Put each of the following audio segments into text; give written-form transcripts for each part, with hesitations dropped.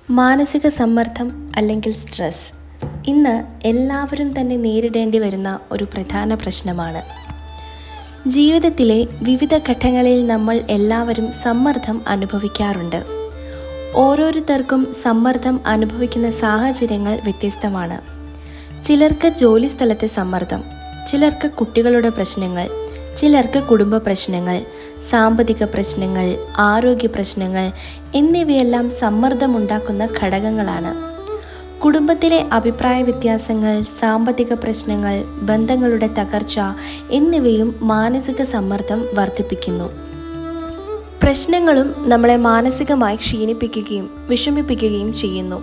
മാനസിക സമ്മർദ്ദം അല്ലെങ്കിൽ സ്ട്രെസ് ഇന്ന് എല്ലാവരും തന്നെ നേരിടേണ്ടി വരുന്ന ഒരു പ്രധാന പ്രശ്നമാണ്. ജീവിതത്തിലെ വിവിധ ഘട്ടങ്ങളിൽ നമ്മൾ എല്ലാവരും സമ്മർദ്ദം അനുഭവിക്കാറുണ്ട്. ഓരോരുത്തർക്കും സമ്മർദ്ദം അനുഭവിക്കുന്ന സാഹചര്യങ്ങൾ വ്യത്യസ്തമാണ്. ചിലർക്ക് ജോലിസ്ഥലത്തെ സമ്മർദ്ദം, ചിലർക്ക് കുട്ടികളുടെ പ്രശ്നങ്ങൾ, ചിലർക്ക് കുടുംബ പ്രശ്നങ്ങൾ, സാമ്പത്തിക പ്രശ്നങ്ങൾ, ആരോഗ്യ പ്രശ്നങ്ങൾ എന്നിവയെല്ലാം സമ്മർദ്ദമുണ്ടാക്കുന്ന ഘടകങ്ങളാണ്. കുടുംബത്തിലെ അഭിപ്രായ വ്യത്യാസങ്ങൾ, സാമ്പത്തിക പ്രശ്നങ്ങൾ, ബന്ധങ്ങളുടെ തകർച്ച എന്നിവയും മാനസിക സമ്മർദ്ദം വർദ്ധിപ്പിക്കുന്നു. പ്രശ്നങ്ങളും നമ്മളെ മാനസികമായി ക്ഷീണിപ്പിക്കുകയും വിഷമിപ്പിക്കുകയും ചെയ്യുന്നു.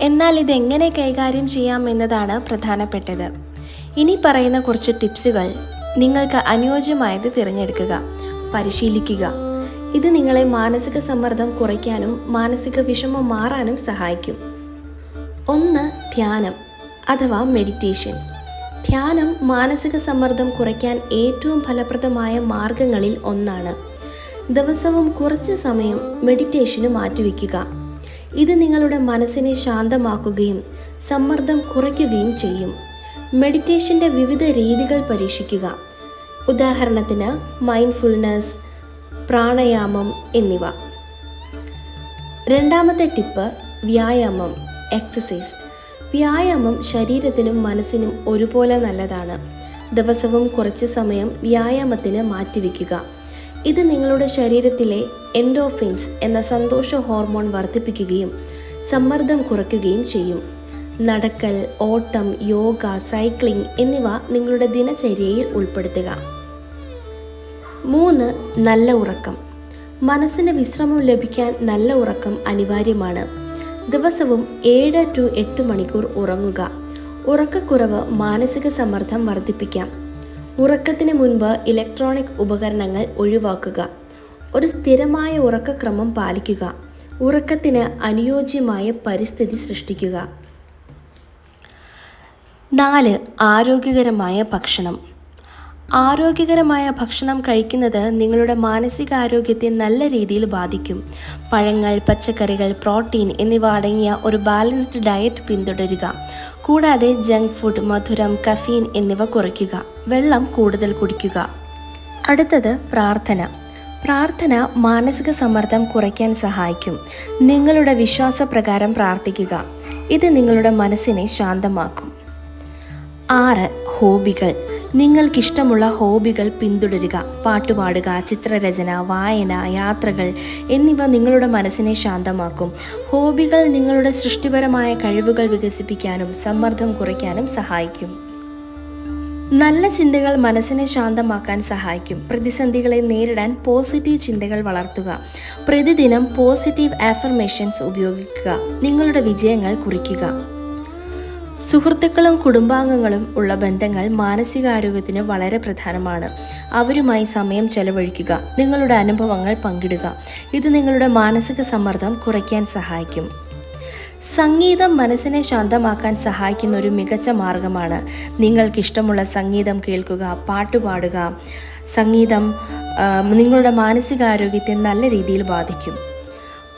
എന്നാൽ ഇതെങ്ങനെ കൈകാര്യം ചെയ്യാം എന്നതാണ് പ്രധാനപ്പെട്ടത്. ഇനി പറയുന്ന കുറച്ച് ടിപ്സുകൾ നിങ്ങൾക്ക് അനുയോജ്യമായത് തിരഞ്ഞെടുക്കുക, പരിശീലിക്കുക. ഇത് നിങ്ങളെ മാനസിക സമ്മർദ്ദം കുറയ്ക്കാനും മാനസിക വിഷമം മാറാനും സഹായിക്കും. 1. ധ്യാനം അഥവാ മെഡിറ്റേഷൻ. ധ്യാനം മാനസിക സമ്മർദ്ദം കുറയ്ക്കാൻ ഏറ്റവും ഫലപ്രദമായ മാർഗങ്ങളിൽ ഒന്നാണ്. ദിവസവും കുറച്ച് സമയം മെഡിറ്റേഷന് മാറ്റിവെക്കുക. ഇത് നിങ്ങളുടെ മനസ്സിനെ ശാന്തമാക്കുകയും സമ്മർദ്ദം കുറയ്ക്കുകയും ചെയ്യും. മെഡിറ്റേഷൻ്റെ വിവിധ രീതികൾ പരീക്ഷിക്കുക. ഉദാഹരണത്തിന് മൈൻഡ്ഫുൾനെസ്, പ്രാണായാമം എന്നിവ. 2. ടിപ്പ് വ്യായാമം, എക്സസൈസ്. വ്യായാമം ശരീരത്തിനും മനസ്സിനും ഒരുപോലെ നല്ലതാണ്. ദിവസവും കുറച്ച് സമയം വ്യായാമത്തിന് മാറ്റിവെക്കുക. ഇത് നിങ്ങളുടെ ശരീരത്തിലെ എൻഡോർഫിൻസ് എന്ന സന്തോഷ ഹോർമോൺ വർദ്ധിപ്പിക്കുകയും സമ്മർദ്ദം കുറയ്ക്കുകയും ചെയ്യും. നടക്കൽ, ഓട്ടം, യോഗ, സൈക്ലിംഗ് എന്നിവ നിങ്ങളുടെ ദിനചര്യയിൽ ഉൾപ്പെടുത്തുക. 3. നല്ല ഉറക്കം. മനസ്സിന് വിശ്രമം ലഭിക്കാൻ നല്ല ഉറക്കം അനിവാര്യമാണ്. ദിവസവും 7 to 8 മണിക്കൂർ ഉറങ്ങുക. ഉറക്കക്കുറവ് മാനസിക സമ്മർദ്ദം വർദ്ധിപ്പിക്കാം. ഉറക്കത്തിന് മുൻപ് ഇലക്ട്രോണിക് ഉപകരണങ്ങൾ ഒഴിവാക്കുക. ഒരു സ്ഥിരമായ ഉറക്കക്രമം പാലിക്കുക. ഉറക്കത്തിന് അനുയോജ്യമായ പരിസ്ഥിതി സൃഷ്ടിക്കുക. 4. ആരോഗ്യകരമായ ഭക്ഷണം. ആരോഗ്യകരമായ ഭക്ഷണം കഴിക്കുന്നത് നിങ്ങളുടെ മാനസികാരോഗ്യത്തെ നല്ല രീതിയിൽ ബാധിക്കും. പഴങ്ങൾ, പച്ചക്കറികൾ, പ്രോട്ടീൻ എന്നിവ അടങ്ങിയ ഒരു ബാലൻസ്ഡ് ഡയറ്റ് പിന്തുടരുക. കൂടാതെ ജങ്ക് ഫുഡ്, മധുരം, കഫീൻ എന്നിവ കുറയ്ക്കുക. വെള്ളം കൂടുതൽ കുടിക്കുക. അടുത്തത് പ്രാർത്ഥന. പ്രാർത്ഥന മാനസിക സമ്മർദ്ദം കുറയ്ക്കാൻ സഹായിക്കും. നിങ്ങളുടെ വിശ്വാസപ്രകാരം പ്രാർത്ഥിക്കുക. ഇത് നിങ്ങളുടെ മനസ്സിനെ ശാന്തമാക്കും. 6. ഹോബികൾ. നിങ്ങൾക്കിഷ്ടമുള്ള ഹോബികൾ പിന്തുടരുക. പാട്ടുപാടുക, ചിത്രരചന, വായന, യാത്രകൾ എന്നിവ നിങ്ങളുടെ മനസ്സിനെ ശാന്തമാക്കും. ഹോബികൾ നിങ്ങളുടെ സൃഷ്ടിപരമായ കഴിവുകൾ വികസിപ്പിക്കാനും സമ്മർദ്ദം കുറയ്ക്കാനും സഹായിക്കും. നല്ല ചിന്തകൾ മനസ്സിനെ ശാന്തമാക്കാൻ സഹായിക്കും. പ്രതിസന്ധികളെ നേരിടാൻ പോസിറ്റീവ് ചിന്തകൾ വളർത്തുക. പ്രതിദിനം പോസിറ്റീവ് ആഫർമേഷൻസ് ഉപയോഗിക്കുക. നിങ്ങളുടെ വിജയങ്ങൾ കുറിക്കുക. സുഹൃത്തുക്കളും കുടുംബാംഗങ്ങളും ഉള്ള ബന്ധങ്ങൾ മാനസികാരോഗ്യത്തിന് വളരെ പ്രധാനമാണ്. അവരുമായി സമയം ചെലവഴിക്കുക. നിങ്ങളുടെ അനുഭവങ്ങൾ പങ്കിടുക. ഇത് നിങ്ങളുടെ മാനസിക സമ്മർദ്ദം കുറയ്ക്കാൻ സഹായിക്കും. സംഗീതം മനസ്സിനെ ശാന്തമാക്കാൻ സഹായിക്കുന്ന ഒരു മികച്ച മാർഗമാണ്. നിങ്ങൾക്കിഷ്ടമുള്ള സംഗീതം കേൾക്കുക, പാട്ടുപാടുക. സംഗീതം നിങ്ങളുടെ മാനസികാരോഗ്യത്തെ നല്ല രീതിയിൽ ബാധിക്കും.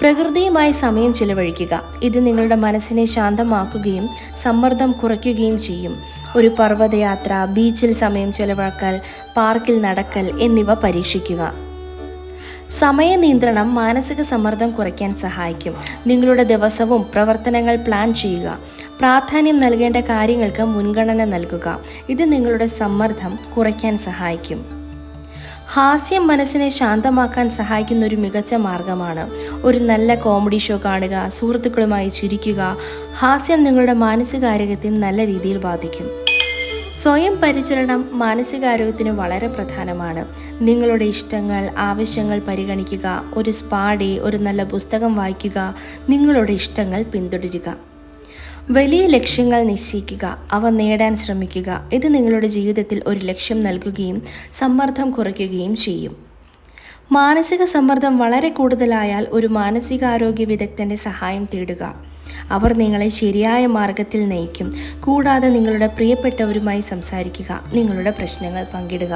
പ്രകൃതിയുമായി സമയം ചിലവഴിക്കുക. ഇത് നിങ്ങളുടെ മനസ്സിനെ ശാന്തമാക്കുകയും സമ്മർദ്ദം കുറയ്ക്കുകയും ചെയ്യും. ഒരു പർവ്വതയാത്ര, ബീച്ചിൽ സമയം ചിലവഴിക്കൽ, പാർക്കിൽ നടക്കൽ എന്നിവ പരീക്ഷിക്കുക. സമയ നിയന്ത്രണം മാനസിക സമ്മർദ്ദം കുറയ്ക്കാൻ സഹായിക്കും. നിങ്ങളുടെ ദിവസവും പ്രവർത്തനങ്ങൾ പ്ലാൻ ചെയ്യുക. പ്രാധാന്യം നൽകേണ്ട കാര്യങ്ങൾക്ക് മുൻഗണന നൽകുക. ഇത് നിങ്ങളുടെ സമ്മർദ്ദം കുറയ്ക്കാൻ സഹായിക്കും. ഹാസ്യം മനസ്സിനെ ശാന്തമാക്കാൻ സഹായിക്കുന്ന ഒരു മികച്ച മാർഗമാണ്. ഒരു നല്ല കോമഡി ഷോ കാണുക, സുഹൃത്തുക്കളുമായി ചിരിക്കുക. ഹാസ്യം നിങ്ങളുടെ മാനസികാരോഗ്യത്തെ നല്ല രീതിയിൽ ബാധിക്കും. സ്വയം പരിചരണം മാനസികാരോഗ്യത്തിന് വളരെ പ്രധാനമാണ്. നിങ്ങളുടെ ഇഷ്ടങ്ങൾ, ആവശ്യങ്ങൾ പരിഗണിക്കുക. ഒരു സ്പാ ഡേ, ഒരു നല്ല പുസ്തകം വായിക്കുക. നിങ്ങളുടെ ഇഷ്ടങ്ങൾ പിന്തുടരുക. വലിയ ലക്ഷ്യങ്ങൾ നിശ്ചയിക്കുക. അവ നേടാൻ ശ്രമിക്കുക. ഇത് നിങ്ങളുടെ ജീവിതത്തിൽ ഒരു ലക്ഷ്യം നൽകുകയും സമ്മർദ്ദം കുറയ്ക്കുകയും ചെയ്യും. മാനസിക സമ്മർദ്ദം വളരെ കൂടുതലായാൽ ഒരു മാനസികാരോഗ്യ വിദഗ്ധൻ്റെ സഹായം തേടുക. അവർ നിങ്ങളെ ശരിയായ മാർഗത്തിൽ നയിക്കും. കൂടാതെ നിങ്ങളുടെ പ്രിയപ്പെട്ടവരുമായി സംസാരിക്കുക. നിങ്ങളുടെ പ്രശ്നങ്ങൾ പങ്കിടുക.